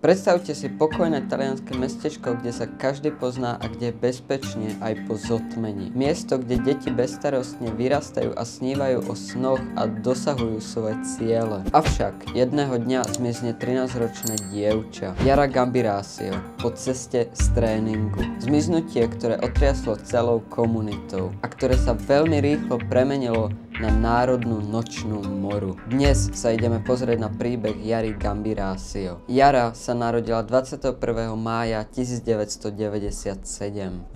Predstavte si pokojné talianske mestečko, kde sa každý pozná a kde je bezpečne aj po zotmení. Miesto, kde deti bezstarostne vyrastajú a snívajú o snoch a dosahujú svoje ciele. Avšak jedného dňa zmizne 13-ročné dievča, Yara Gambirasio, po ceste z tréningu. Zmiznutie, ktoré otriaslo celou komunitou a ktoré sa veľmi rýchlo premenilo na národnú nočnú moru. Dnes sa ideme pozrieť na príbeh Yary Gambirasio. Yara sa narodila 21. mája 1997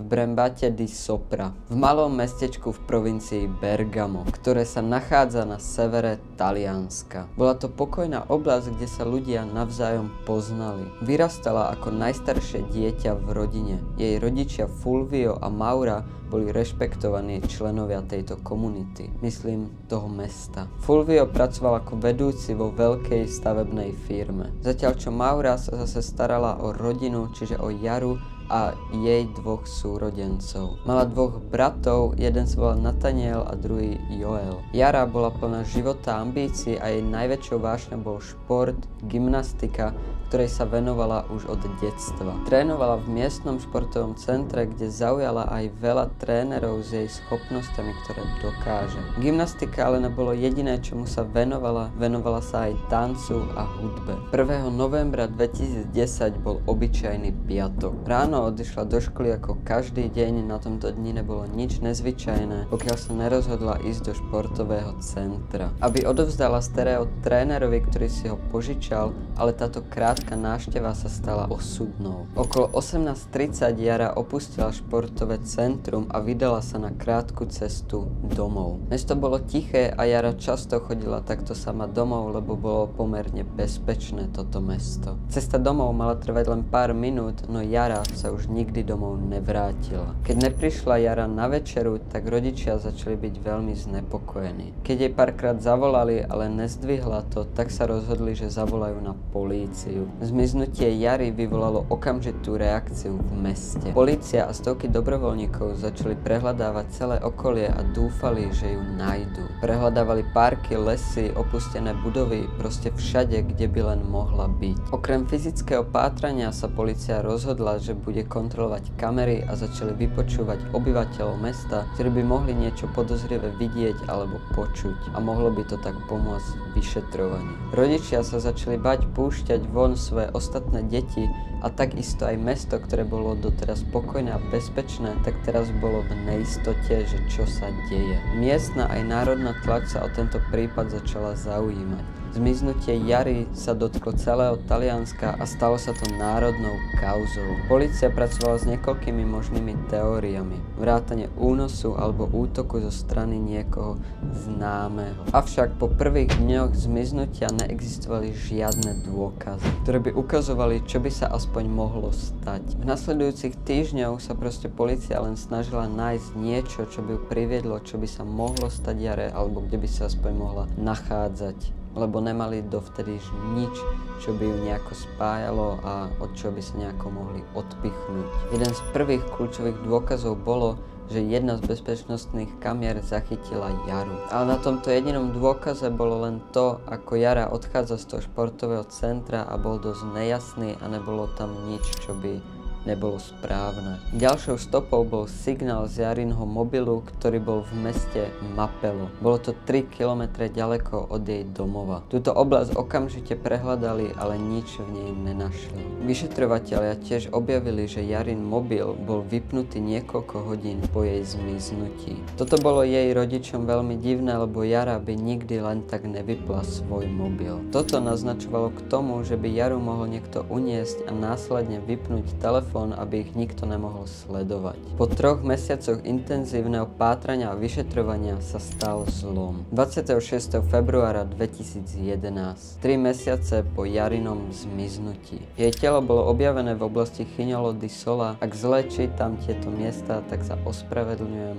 v Brembate di Sopra, v malom mestečku v provincii Bergamo, ktoré sa nachádza na severe Talianska. Bola to pokojná oblasť, kde sa ľudia navzájom poznali. Vyrastala ako najstaršie dieťa v rodine. Jej rodičia Fulvio a Maura boli rešpektovaní členovia tejto komunity, myslím toho mesta. Fulvio pracoval ako vedúci vo veľkej stavebnej firme, zatiaľ čo Maura sa zase starala o rodinu, čiže o Yaru a jej dvoch súrodencov. Mala dvoch bratov, jeden sa volal Nathaniel a druhý Joel. Yara bola plná života a ambícií a jej najväčšou vášňou bol šport, gymnastika, ktorej sa venovala už od detstva. Trénovala v miestnom športovom centre, kde zaujala aj veľa trénerov s jej schopnosťami, ktoré dokáže. Gymnastika ale nebolo jediné, čomu sa venovala sa aj tancu a hudbe. 1. novembra 2010 bol obyčajný piatok. Ráno odišla do školy ako každý deň, na tomto dni nebolo nič nezvyčajné, pokiaľ sa nerozhodla ísť do športového centra. Aby odovzdala stereo trénerovi, ktorý si ho požičal, ale táto krátka návšteva sa stala osudnou. Okolo 18:30 Yara opustila športové centrum a vydala sa na krátku cestu domov. Mesto bolo tiché a Yara často chodila takto sama domov, lebo bolo pomerne bezpečné toto mesto. Cesta domov mala trvať len pár minút, no Yara sa už nikdy domov nevrátila. Keď neprišla Yara na večeru, tak rodičia začali byť veľmi znepokojení. Keď jej párkrát zavolali, ale nezdvihla to, tak sa rozhodli, že zavolajú na políciu. Zmiznutie Yary vyvolalo okamžitú reakciu v meste. Polícia a stovky dobrovoľníkov začali prehľadávať celé okolie a dúfali, že ju nájdu. Prehľadávali parky, lesy, opustené budovy, proste všade, kde by len mohla byť. Okrem fyzického pátrania sa polícia rozhodla, že bude kontrolovať kamery a začali vypočúvať obyvateľov mesta, ktorí by mohli niečo podozrivé vidieť alebo počuť a mohlo by to tak pomôcť vyšetrovaniu. Rodičia sa začali bať púšťať von svoje ostatné deti a takisto aj mesto, ktoré bolo doteraz spokojné a bezpečné, tak teraz bolo v neistote, že čo sa deje. Miestna aj národná tlač sa o tento prípad začala zaujímať. Zmiznutie Yary sa dotklo celého Talianska a stalo sa to národnou kauzou. Polícia pracovala s niekoľkými možnými teóriami, vrátane únosu alebo útoku zo strany niekoho známeho. Avšak po prvých dňoch zmiznutia neexistovali žiadne dôkazy, ktoré by ukazovali, čo by sa aspoň mohlo stať. V nasledujúcich týždňoch sa proste polícia len snažila nájsť niečo, čo by ju priviedlo, čo by sa mohlo stať Yare, alebo kde by sa aspoň mohla nachádzať, lebo nemali dovtedy nič, čo by ju nejako spájalo a od čoho by sa nejako mohli odpichnúť. Jeden z prvých kľúčových dôkazov bolo, že jedna z bezpečnostných kamier zachytila Yaru. Ale na tomto jedinom dôkaze bolo len to, ako Yara odchádza z toho športového centra a bol dosť nejasný a nebolo tam nič, čo by nebolo správne. Ďalšou stopou bol signál z Yarinho mobilu, ktorý bol v meste Mapelo. Bolo to 3 km ďaleko od jej domova. Túto oblasť okamžite prehľadali, ale nič v nej nenašli. Vyšetrovatelia tiež objavili, že Yarin mobil bol vypnutý niekoľko hodín po jej zmiznutí. Toto bolo jej rodičom veľmi divné, lebo Yara by nikdy len tak nevypla svoj mobil. Toto naznačovalo k tomu, že by Yaru mohol niekto uniesť a následne vypnúť telefón, aby ich nikto nemohol sledovať. Po 3 mesiacoch intenzívneho pátrania a vyšetrovania sa stal zlom. 26. februára 2011, 3 mesiace po Yarinom zmiznutí. Jej telo bolo objavené v oblasti Chignolo di Sola. Ak zle čítam tieto miesta, tak sa ospravedlňujem,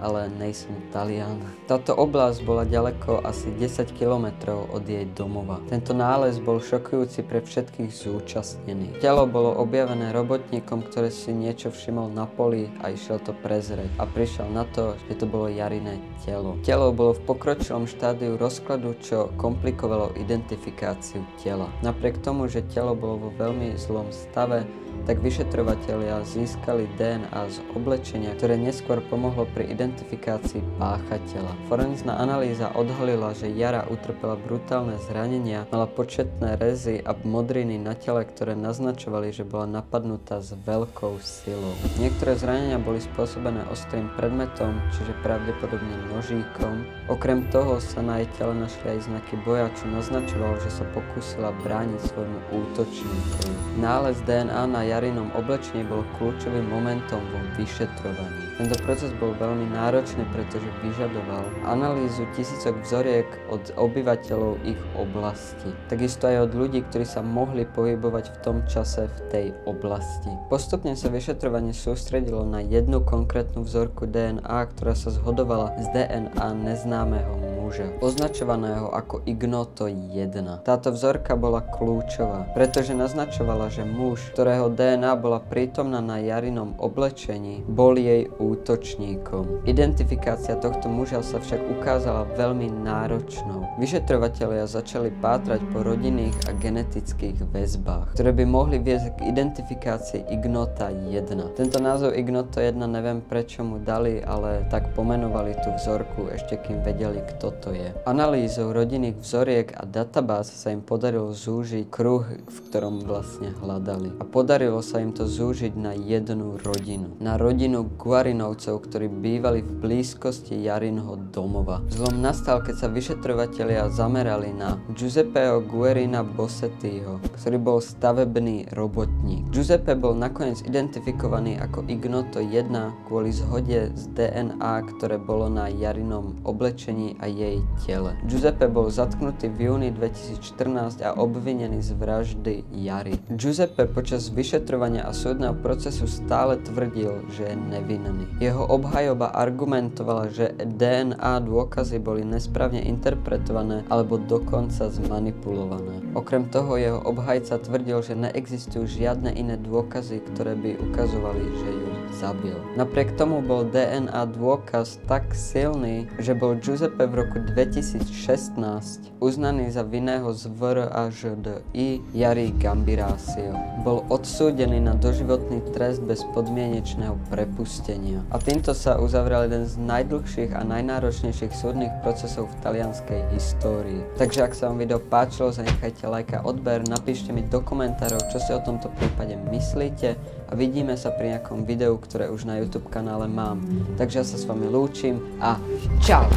ale nejsem Talian. Táto oblasť bola ďaleko asi 10 kilometrov od jej domova. Tento nález bol šokujúci pre všetkých zúčastnených. Telo bolo objavené robotníkom, ktorý si niečo všimol na poli a išiel to prezrieť a prišiel na to, že to bolo Jariné telo. Telo bolo v pokročilom štádiu rozkladu, čo komplikovalo identifikáciu tela. Napriek tomu, že telo bolo vo veľmi zlom stave, tak vyšetrovatelia získali DNA z oblečenia, ktoré neskôr pomohlo pri identifikácii páchateľa. Forenzná analýza odhalila, že Jara utrpela brutálne zranenia, mala početné rezy a modriny na tele, ktoré naznačovali, že bola napadnutá s veľkou silou. Niektoré zranenia boli spôsobené ostrým predmetom, čiže pravdepodobne nožíkom. Okrem toho sa na jej tele našli aj znaky boja, čo naznačovalo, že sa pokúsila brániť svojmu útočníkovi. Nález DNA na Jarinom oblečení bol kľúčovým momentom vo vyšetrovaní. Tento proces bol veľmi náročný, pretože vyžadoval analýzu tisícok vzoriek od obyvateľov ich oblasti. Takisto aj od ľudí, ktorí sa mohli pohybovať v tom čase v tej oblasti. Postupne sa vyšetrovanie sústredilo na jednu konkrétnu vzorku DNA, ktorá sa zhodovala s DNA neznámeho muža, označovaného ako Ignoto 1. Táto vzorka bola kľúčová, pretože naznačovala, že muž, ktorého DNA bola prítomná na Jarinom oblečení, bol jej útočníkom. Identifikácia tohto muža sa však ukázala veľmi náročnou. Vyšetrovatelia začali pátrať po rodinných a genetických väzbách, ktoré by mohli viesť k identifikácii Ignota 1. Tento názov Ignoto 1 neviem prečo mu dali, ale tak pomenovali tú vzorku ešte kým vedeli, kto to je. Analýzou rodinných vzoriek a databáz sa im podarilo zúžiť kruh, v ktorom vlastne hľadali. A podarilo sa im to zúžiť na jednu rodinu. Na rodinu Guarinovcov, ktorí bývali v blízkosti Jarinho domova. Zlom nastal, keď sa vyšetrovatelia zamerali na Giuseppeho Guerina Bossettiho, ktorý bol stavebný robotník. Giuseppe bol nakoniec identifikovaný ako Ignoto 1 kvôli zhode z DNA, ktoré bolo na Jarinom oblečení a jej tele. Giuseppe bol zatknutý v júni 2014 a obvinený z vraždy Jary. Giuseppe počas vyšetrovania a súdneho procesu stále tvrdil, že je nevinný. Jeho obhajoba argumentovala, že DNA dôkazy boli nesprávne interpretované alebo dokonca zmanipulované. Okrem toho jeho obhajca tvrdil, že neexistujú žiadne iné dôkazy, ktoré by ukazovali, že ju zabil. Napriek tomu bol DNA dôkaz tak silný, že bol Giuseppe v roku 2016 uznaný za vinného z VRAŽDI Jari Gambirasio. Bol odsúdený na doživotný trest bez podmienečného prepustenia. A týmto sa uzavrel jeden z najdlhších a najnáročnejších súdnych procesov v talianskej histórii. Takže ak sa vám video páčilo, zanechajte like a odber, napíšte mi do komentárov, čo si o tomto prípade myslíte a vidíme sa pri nejakom videu, ktoré už na YouTube kanále mám. Takže ja sa s vami lúčim a čau!